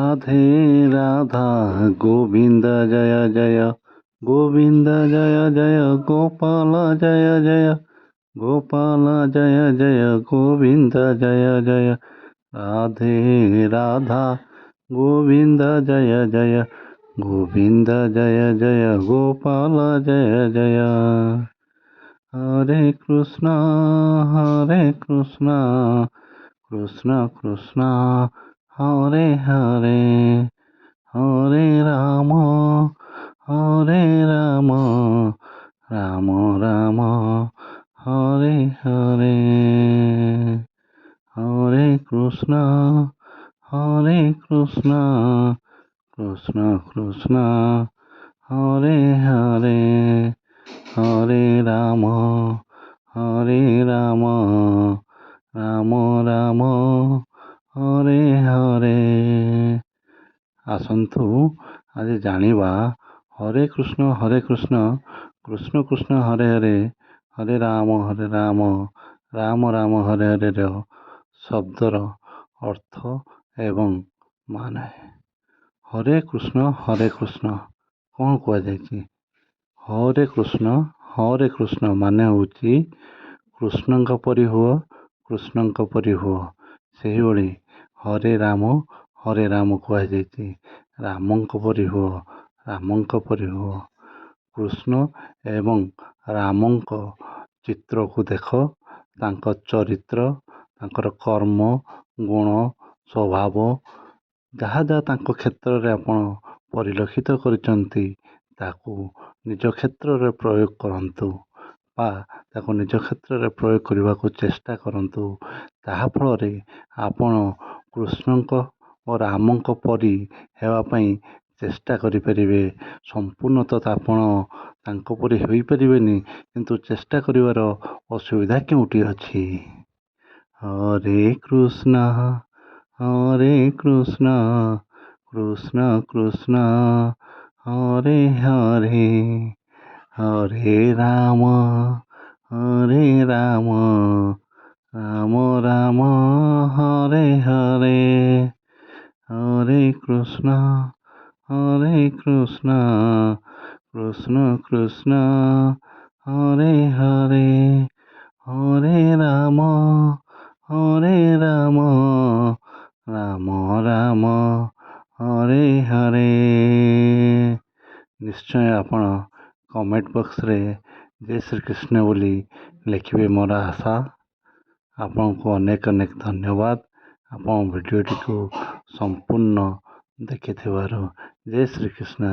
রাধে রাধা গোবিন্দ জয় জয় গোবিন্দ জয় জয় গোপাল জয় জয় গোপাল জয় জয় গোবিন্দ জয় জয় রাধে রাধা গোবিন্দ জয় জয় গোবিন্দ জয় জয় গোপাল জয় জয় হরে কৃষ্ণ কৃষ্ণ কৃষ্ণ হরে হরে হরে রাম রাম রাম হরে হরে হরে কৃষ্ণ কৃষ্ণ কৃষ্ণ হরে হরে হরে রাম রাম রাম ହରେ ହରେ। ଆସନ୍ତୁ ଆଜି ଜାଣିବା ହରେ କୃଷ୍ଣ କୃଷ୍ଣ କୃଷ୍ଣ ହରେ ହରେ ହରେ ରାମ ରାମ ରାମ ହରେ ହରେର ଶବ୍ଦର ଅର୍ଥ ଏବଂ ମାନେ। ହରେ କୃଷ୍ଣ କ'ଣ କୁହାଯାଇଛି? ହରେ କୃଷ୍ଣ ମାନେ ହେଉଛି କୃଷ୍ଣଙ୍କ ପରି ହୁଅ କୃଷ୍ଣଙ୍କ ପରି ହୁଅ। ସେହିଭଳି ହରେ ରାମ କୁହାଯାଇଛି ରାମଙ୍କ ପରି ହୁଅ ରାମଙ୍କ ପରି ହୁଅ। କୃଷ୍ଣ ଏବଂ ରାମଙ୍କ ଚିତ୍ରକୁ ଦେଖ, ତାଙ୍କ ଚରିତ୍ର, ତାଙ୍କର କର୍ମ, ଗୁଣ, ସ୍ୱଭାବ, ଯାହା ଯାହା ତାଙ୍କ କ୍ଷେତ୍ରରେ ଆପଣ ପରିଲକ୍ଷିତ କରିଛନ୍ତି ତାକୁ ନିଜ କ୍ଷେତ୍ରରେ ପ୍ରୟୋଗ କରନ୍ତୁ ବା ତାକୁ ନିଜ କ୍ଷେତ୍ରରେ ପ୍ରୟୋଗ କରିବାକୁ ଚେଷ୍ଟା କରନ୍ତୁ। ତାହା ଫଳରେ ଆପଣ କୃଷ୍ଣଙ୍କ ଓ ରାମଙ୍କ ପରି ହେବା ପାଇଁ ଚେଷ୍ଟା କରିପାରିବେ। ସମ୍ପୂର୍ଣ୍ଣତଃ ଆପଣ ତାଙ୍କ ପରି ହୋଇପାରିବେନି, କିନ୍ତୁ ଚେଷ୍ଟା କରିବାର ଅସୁବିଧା କେଉଁଠି ଅଛି? ହରେ କୃଷ୍ଣ କୃଷ୍ଣ କୃଷ୍ଣ ହରେ ହରେ ହରେ ରାମ ରାମ ରାମ ହରେ ହରେ ହରେ କୃଷ୍ଣ କୃଷ୍ଣ କୃଷ୍ଣ ହରେ ହରେ ହରେ ରାମ ରାମ ରାମ ହରେ ହରେ। ନିଶ୍ଚୟ ଆପଣ କମେଣ୍ଟ ବକ୍ସରେ ଜୟ ଶ୍ରୀକୃଷ୍ଣ ବୋଲି ଲେଖିବେ ମୋର ଆଶା। ଆପଣଙ୍କୁ ଅନେକ ଧନ୍ୟବାଦ ଆପଣ ଭିଡ଼ିଓଟିକୁ ସମ୍ପୂର୍ଣ୍ଣ ଦେଖିଥିବାରୁ। ଜୟ ଶ୍ରୀକୃଷ୍ଣ।